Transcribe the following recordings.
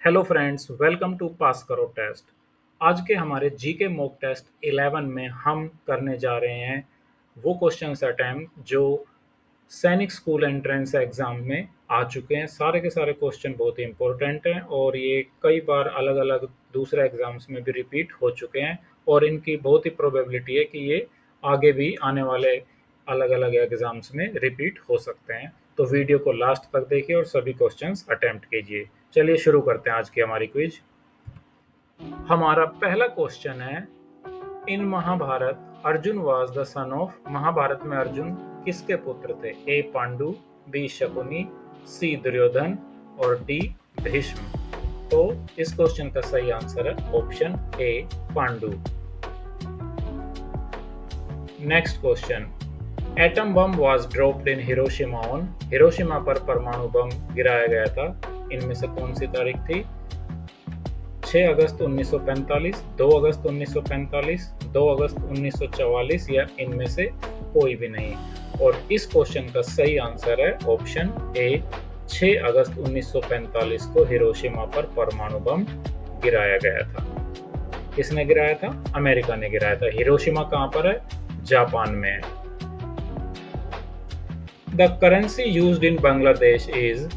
Hello friends, welcome to पास करो test. आज के हमारे जीके मॉक टेस्ट 11 में हम करने जा रहे हैं वो क्वेश्चंस अटेम्प्ट जो सैनिक स्कूल एंट्रेंस एग्ज़ाम में आ चुके हैं। सारे के सारे क्वेश्चन बहुत ही इंपॉर्टेंट हैं और ये कई बार अलग अलग दूसरे एग्ज़ाम्स में भी रिपीट हो चुके हैं और इनकी बहुत ही प्रोबेबिलिटी है कि ये आगे भी आने वाले अलग अलग एग्ज़ाम्स में रिपीट हो सकते हैं। तो वीडियो को लास्ट तक देखिए और सभी क्वेश्चंस अटेम्प्ट कीजिए। चलिए शुरू करते हैं आज की हमारी क्विज। हमारा पहला क्वेश्चन है, in Mahabharata Arjun was the son of. Mahabharata में अर्जुन किसके पुत्र थे? A Pandu, B Shakuni, C Duryodhan और डी भीष्म। तो इस क्वेश्चन का सही आंसर है option A Pandu. Next question, atom bomb was dropped in Hiroshima on. Hiroshima पर परमाणु बम गिराया गया था, इनमें से कौन सी तारीख थी? 6 अगस्त 1945, 2 अगस्त 1945, 2 अगस्त 1944 या इनमें से कोई भी नहीं। और इस क्वेश्चन का सही आंसर है ऑप्शन ए 6 अगस्त 1945 को हिरोशिमा पर परमाणु बम गिराया गया था। किसने गिराया था? अमेरिका ने गिराया था। हिरोशिमा कहाँ पर है? जापान में है। The currency used in Bangladesh is.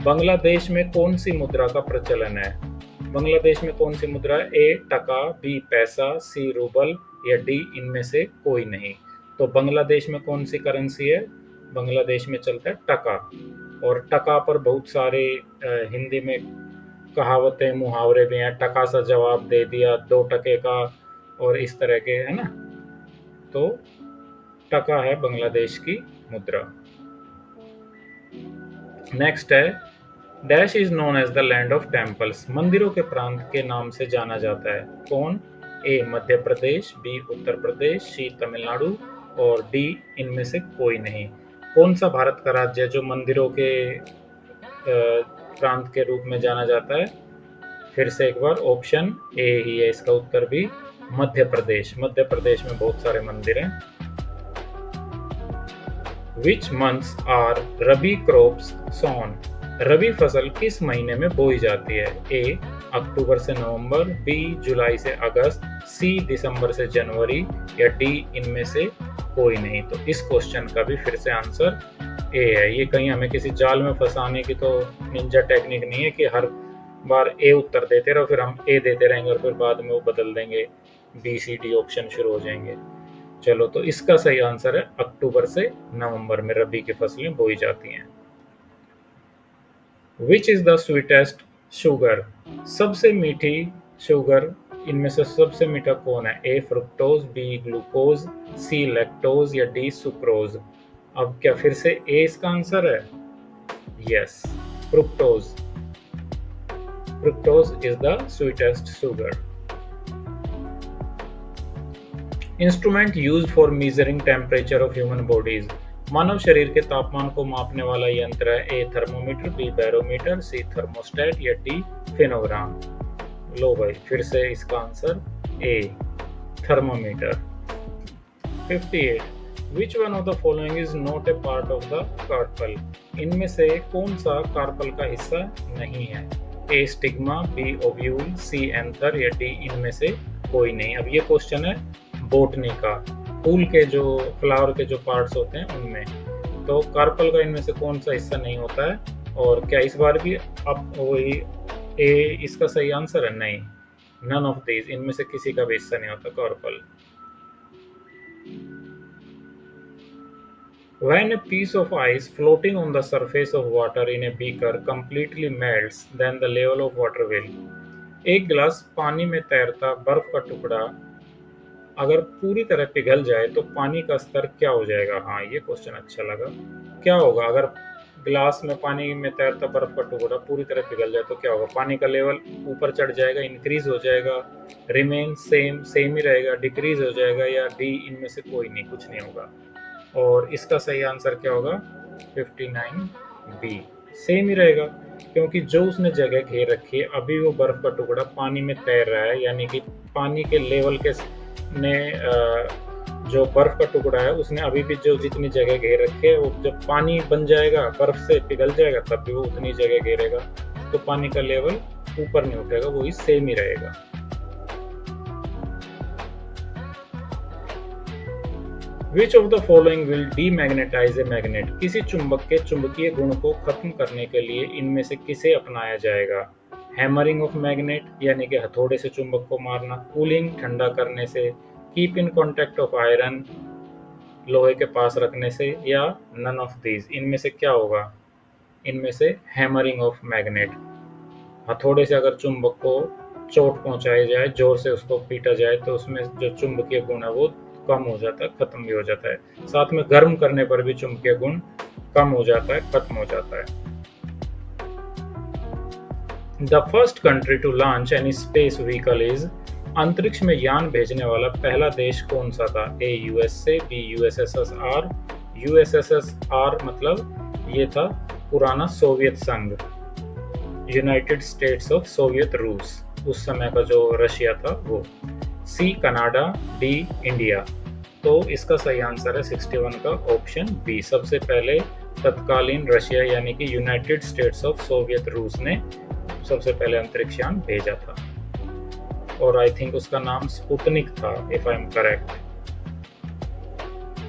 Bangladesh में कौन सी मुद्रा का प्रचलन है? बांग्लादेश में कौन सी मुद्रा है? ए टका, बी पैसा, सी रूबल या डी इनमें से कोई नहीं। तो बांग्लादेश में कौन सी करेंसी है? बांग्लादेश में चलता है टका। और टका पर बहुत सारे हिंदी में कहावतें मुहावरे भी हैं। टका सा जवाब दे दिया, 2 टके का, और इस तरह के, है ना। तो टका है बांग्लादेश की मुद्रा। नेक्स्ट है, dash is known as the land of temples. मंदिरों के प्रांत के नाम से जाना जाता है। कौन? ए मध्य प्रदेश, बी उत्तर प्रदेश, सी तमिलनाडु और डी इनमें से कोई नहीं। कौन सा भारत का राज्य है जो मंदिरों के प्रांत के रूप में जाना जाता है? फिर से एक बार, ऑप्शन ए ही है इसका उत्तर भी, मध्य प्रदेश। मध्य प्रदेश में बहुत सारे मंदिर हैं। Which months are rabi crops सोन। रबी फसल किस महीने में बोई जाती है? ए अक्टूबर से नवंबर, बी जुलाई से अगस्त, सी दिसंबर से जनवरी या डी इनमें से कोई नहीं। तो इस क्वेश्चन का भी फिर से आंसर ए है। ये कहीं हमें किसी जाल में फंसाने की तो निंजा टेक्निक नहीं है कि हर बार ए उत्तर देते रहो, फिर हम ए देते रहेंगे और फिर बाद में वो बदल देंगे, बी सी डी ऑप्शन शुरू हो जाएंगे। चलो, तो इसका सही आंसर है अक्टूबर से नवंबर में रबी की फसलें बोई जाती हैं। Which is the sweetest sugar. सबसे मीठी शुगर इनमें से सबसे मीठा कौन है? A fructose, B glucose, C lactose या डी सुक्रोज। अब क्या फिर से ए इसका आंसर है? Yes, fructose. Fructose is the sweetest sugar. Instrument used for measuring temperature of human bodies. मानव शरीर के तापमान को मापने वाला यंत्र है। A thermometer, B barometer, C thermostat या डी फेनोग्राम। लो भाई, फिर से इसका answer A thermometer. 58, which one of the following is not a part of the carpel. इनमें से कौन सा कार्पल का हिस्सा नहीं है? A stigma, B ovule, C anther या डी इनमें से कोई नहीं। अब ये क्वेश्चन है बोटनी का, फूल के जो फ्लावर के जो पार्ट्स होते हैं उनमें। तो कार्पल का इनमें से कौन सा हिस्सा नहीं होता है? और क्या इस बार भी अब वही ए इसका सही आंसर है? नहीं, नन ऑफ दीज, इनमें से किसी का भी हिस्सा नहीं होता carpel. When a piece of ice floating on the surface of water in a beaker completely melts, then the level of water will। एक गिलास पानी में तैरता बर्फ का टुकड़ा अगर पूरी तरह पिघल जाए तो पानी का स्तर क्या हो जाएगा? हाँ, ये क्वेश्चन अच्छा लगा। क्या होगा अगर गिलास में पानी में तैरता बर्फ का टुकड़ा पूरी तरह पिघल जाए तो क्या होगा? पानी का लेवल ऊपर चढ़ जाएगा, इंक्रीज हो जाएगा, रिमेन सेम ही रहेगा, डिक्रीज हो जाएगा या डी इनमें से कोई नहीं, कुछ नहीं होगा। और इसका सही आंसर क्या होगा? 59 बी, सेम ही रहेगा, क्योंकि जो उसने जगह घेर रखी है अभी वो बर्फ का टुकड़ा पानी में तैर रहा है, यानी कि पानी के लेवल के ने जो बर्फ का टुकड़ा है उसने अभी भी जो जितनी जगह घेर रखी है, वो जब पानी बन जाएगा, बर्फ से पिघल जाएगा, तब भी वो उतनी जगह घेरेगा। तो पानी का लेवल ऊपर नहीं उठेगा, वही सेम ही रहेगा। विच of the following will demagnetise a magnet? किसी चुंबक के चुंबकीय गुण को खत्म करने के लिए इनमें से किसे अपनाया जाएगा? हैमरिंग ऑफ मैग्नेट यानी कि हथौड़े से चुंबक को मारना, कूलिंग ठंडा करने से, keep in contact of iron लोहे के पास रखने से, या नन ऑफ दीज? इनमें से क्या होगा? इनमें से हैमरिंग ऑफ मैग्नेट, हथौड़े से अगर चुंबक को चोट पहुंचाई जाए, जोर से उसको पीटा जाए, तो उसमें जो चुंबकीय गुण है वो कम हो जाता है, खत्म भी हो जाता है। साथ में गर्म करने पर भी चुंबकीय गुण कम हो जाता है, खत्म हो जाता है। The first country to launch any space vehicle is? अंतरिक्ष में यान भेजने वाला पहला देश कौन सा था? A USA, B USSR. USSR मतलब ये था पुराना सोवियत संघ, यूनाइटेड स्टेट्स ऑफ सोवियत रूस, उस समय का जो रशिया था वो। C Canada, D India. तो इसका सही आंसर है 61 का ऑप्शन बी। सबसे पहले तत्कालीन रशिया यानी कि यूनाइटेड स्टेट्स ऑफ सोवियत रूस ने सबसे पहले अंतरिक्ष यान भेजा था, और आई थिंक उसका नाम स्पुतनिक था, if I am correct.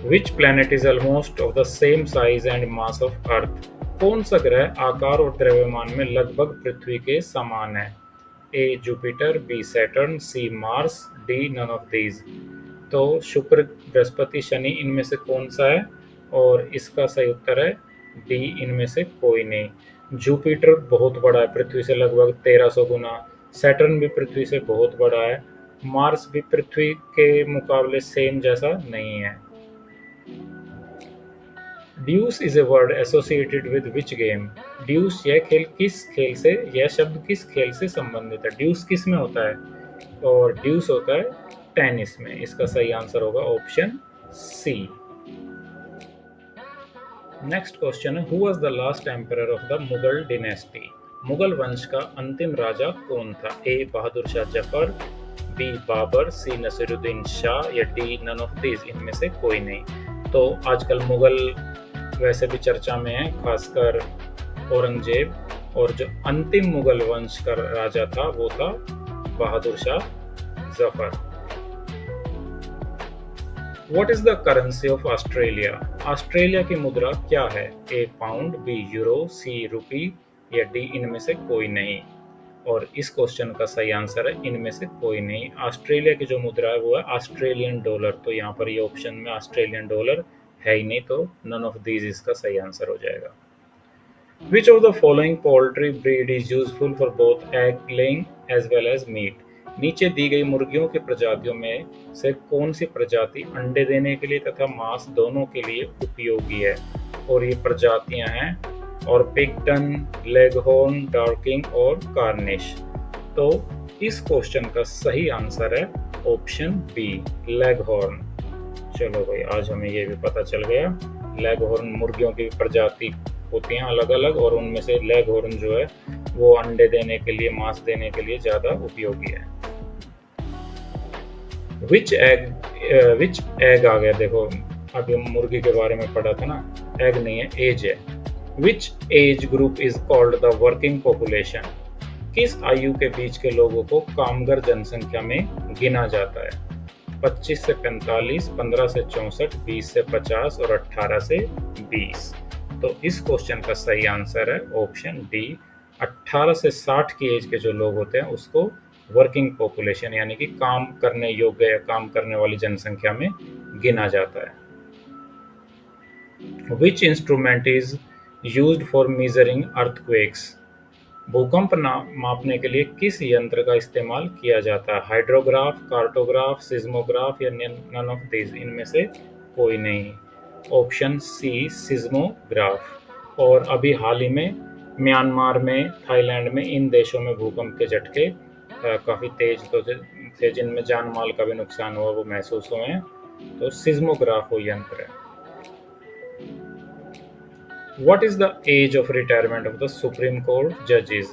Which planet is almost of the same size and mass of earth? कौन सा ग्रह आकार और द्रव्यमान में लगभग पृथ्वी के समान है? A Jupiter, B Saturn, C Mars, D none of these. तो शुक्र, बृहस्पति, शनि इनमें से कौन सा है? और इसका सही उत्तर है डी, इनमें से कोई नहीं। जुपिटर बहुत बड़ा है, पृथ्वी से लगभग 1300 गुना। सैटर्न भी पृथ्वी से बहुत बड़ा है। मार्स भी पृथ्वी के मुकाबले सेम जैसा नहीं है। Deuce is a word associated with which game? Deuce यह शब्द किस खेल से संबंधित है? ड्यूस किस में होता है? और ड्यूस होता है टेनिस में। इसका सही आंसर होगा ऑप्शन सी। नेक्स्ट क्वेश्चन है, who was the last emperor of the Mughal dynasty? Mughal वंश का अंतिम राजा कौन था? ए बहादुर शाह जफर, बी बाबर, सी नसीरुद्दीन शाह, या डी नन ऑफ दीज? इनमें से कोई नहीं। तो आजकल मुगल वैसे भी चर्चा में है, खासकर औरंगजेब, और जो अंतिम मुगल वंश का राजा था वो था Bahadur Shah Zafar. What is the currency of Australia? Australia की मुद्रा क्या है? A pound, B euro, C rupee, या डी इनमें से कोई नहीं? और इस क्वेश्चन का सही आंसर है इनमें से कोई नहीं। ऑस्ट्रेलिया की जो मुद्रा है वो है ऑस्ट्रेलियन डॉलर। तो यहाँ पर ये ऑप्शन में ऑस्ट्रेलियन डॉलर है ही नहीं, तो नन ऑफ दीज इसका सही आंसर हो जाएगा। Which of the following poultry breed is useful for both egg laying as well as meat? नीचे दी गई मुर्गियों की प्रजातियों में से कौन सी प्रजाति अंडे देने के लिए तथा मांस दोनों के लिए उपयोगी है? और ये प्रजातियां हैं और पिगटन, लेगहॉर्न, डार्किंग और कार्निश। तो इस क्वेश्चन का सही आंसर है ऑप्शन बी, लेगहॉर्न। चलो भाई, आज हमें ये भी पता चल गया। लेगहॉर्न मुर्गियों की प्रजाति होती हैं अलग अलग, और उनमें से लेगहॉर्न जो है वो अंडे देने के लिए, मांस देने के लिए ज़्यादा उपयोगी है। विच एग आ गया, देखो अभी हम मुर्गी के बारे में पढ़ा था ना, एग नहीं है, एज है। Which age group is called the working population? किस आयु के बीच के लोगों को कामगर जनसंख्या में गिना जाता है? 25 से 45, 15 से 64, 20 से 50 और 18 से 20। तो इस क्वेश्चन का सही आंसर है ऑप्शन डी, 18 से 60 की एज के जो लोग होते हैं उसको वर्किंग पॉपुलेशन यानी कि काम करने योग्य या काम करने वाली जनसंख्या में गिना जाता है। Which instrument is used for measuring earthquakes? भूकंप मापने के लिए किस यंत्र का इस्तेमाल किया जाता है? हाइड्रोग्राफ, कार्टोग्राफ, सिज्मोग्राफ, या नन ऑफ दीज? इनमें से कोई नहीं। Option C, seismograph. और अभी हाल ही में म्यांमार में, थाईलैंड में, इन देशों में भूकंप के झटके काफ़ी तेज थे, जिनमें जान माल का भी नुकसान हुआ, वो महसूस हुए हैं। तो सिज्मोग्राफ वो यंत्र है। What is the age of retirement of the Supreme Court judges?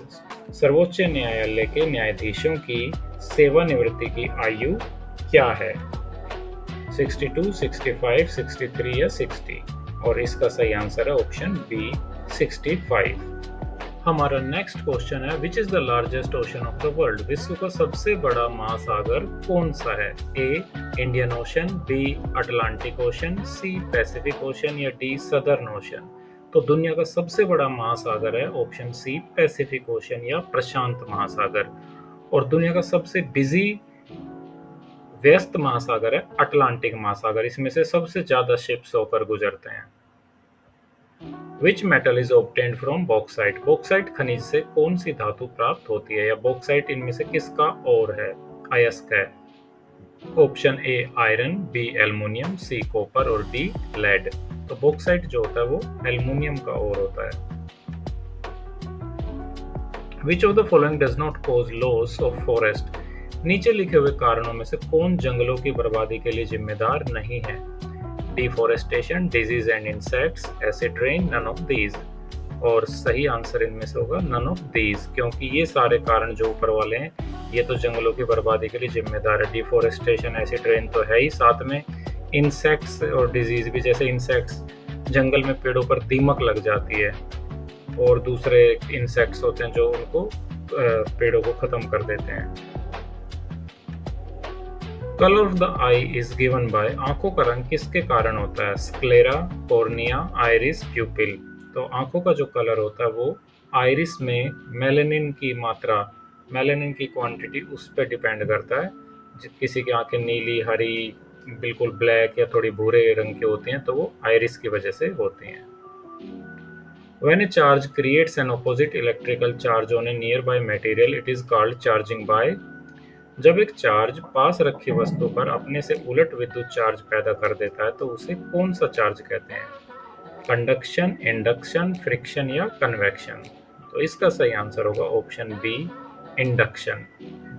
सर्वोच्च न्यायालय के न्यायाधीशों की सेवानिवृत्ति की आयु क्या है? 62, 65, 63 या 60? और इसका सही आंसर है ऑप्शन बी, 65। हमारा नेक्स्ट क्वेश्चन है, which is the largest ocean of the world? विश्व का सबसे बड़ा महासागर कौन सा है? A Indian ocean, B Atlantic ocean, C Pacific ocean या डी सदर्न ओशन? तो दुनिया का सबसे बड़ा महासागर है ऑप्शन सी पैसिफिक ओशन या प्रशांत महासागर। और दुनिया का सबसे बिजी व्यस्त महासागर है अटलांटिक महासागर। इसमें से सबसे ज्यादा शिप्स होकर गुजरते हैं। Which metal is obtained from bauxite? Bauxite खनिज से कौन सी धातु प्राप्त होती है, या बॉक्साइट इनमें से किसका और है? अयस्क है। Option A iron, B aluminium, C copper और डी लेड। तो बॉक्साइट जो होता है वो एल्युमिनियम का और होता है। Which of the following does not cause loss of forest? नीचे लिखे हुए कारणों में से कौन जंगलों की बर्बादी के लिए जिम्मेदार नहीं है? Deforestation, disease and insects, acid rain, none of these. और सही आंसर इनमें से होगा नन ऑफ दीज, क्योंकि ये सारे कारण जो ऊपर वाले हैं ये तो जंगलों की बर्बादी के लिए जिम्मेदार है। डिफॉरेस्टेशन, एसिड रेन तो है ही, साथ में इंसेक्ट्स और डिजीज भी। जैसे इंसेक्ट्स, जंगल में पेड़ों पर दीमक लग जाती है और दूसरे इंसेक्ट्स होते हैं जो उनको पेड़ों को खत्म कर देते हैं। Colour of the I is given by, आंखों का रंग किसके कारण होता है? Sclera, cornea, iris, प्यूपिल। तो आंखों का जो कलर होता है वो आइरिस में मेलेनिन की मात्रा, मेलेनिन की क्वांटिटी उस पर डिपेंड करता है। किसी की आंखें नीली, हरी, बिल्कुल ब्लैक या थोड़ी भूरे रंग की होती हैं तो वो आइरिस की वजह से होती हैं। When a charge creates an opposite electrical charge on a nearby material, it is called charging by। जब एक चार्ज पास रखी वस्तु पर अपने से उलट विद्युत चार्ज पैदा कर देता है तो उसे कौन सा चार्ज कहते हैं? कंडक्शन, इंडक्शन, फ्रिक्शन या कन्वेक्शन? तो इसका सही आंसर होगा ऑप्शन बी इंडक्शन।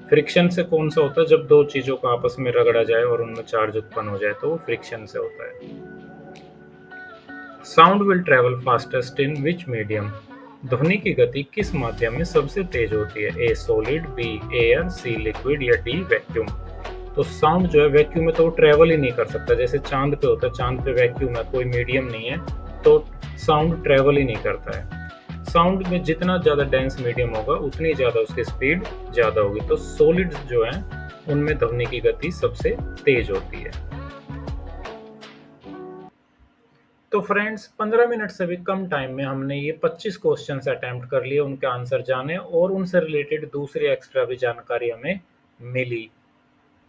फ्रिक्शन से कौन सा होता है? जब दो चीजों को आपस में रगड़ा जाए और उनमें चार्ज उत्पन्न हो जाए तो वो फ्रिक्शन से होता है। Sound will travel fastest in which medium? ध्वनि की गति किस माध्यम में सबसे तेज होती है? A solid, B air, C liquid या डी वैक्यूम? तो साउंड जो है वैक्यूम में तो वो ट्रेवल ही नहीं कर सकता। जैसे चांद पे होता है, चांद पे वैक्यूम है, कोई मीडियम नहीं है, तो साउंड ट्रेवल ही नहीं करता है। साउंड में जितना ज़्यादा डेंस मीडियम होगा उतनी ज़्यादा उसकी स्पीड ज़्यादा होगी। तो सॉलिड जो है उनमें ध्वनि की गति सबसे तेज होती है। तो फ्रेंड्स 15 मिनट से भी कम टाइम में हमने ये 25 क्वेश्चंस अटेम्प्ट कर लिए, उनके आंसर जाने और उनसे रिलेटेड दूसरी एक्स्ट्रा भी जानकारी हमें मिली।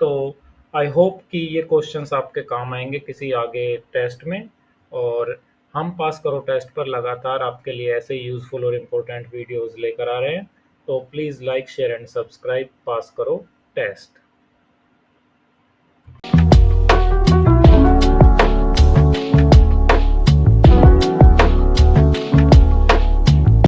तो आई होप कि ये क्वेश्चंस आपके काम आएंगे किसी आगे टेस्ट में। और हम पास करो टेस्ट पर लगातार आपके लिए ऐसे यूज़फुल और इम्पोर्टेंट वीडियोस लेकर आ रहे हैं। तो please like, share and subscribe pass करो टेस्ट।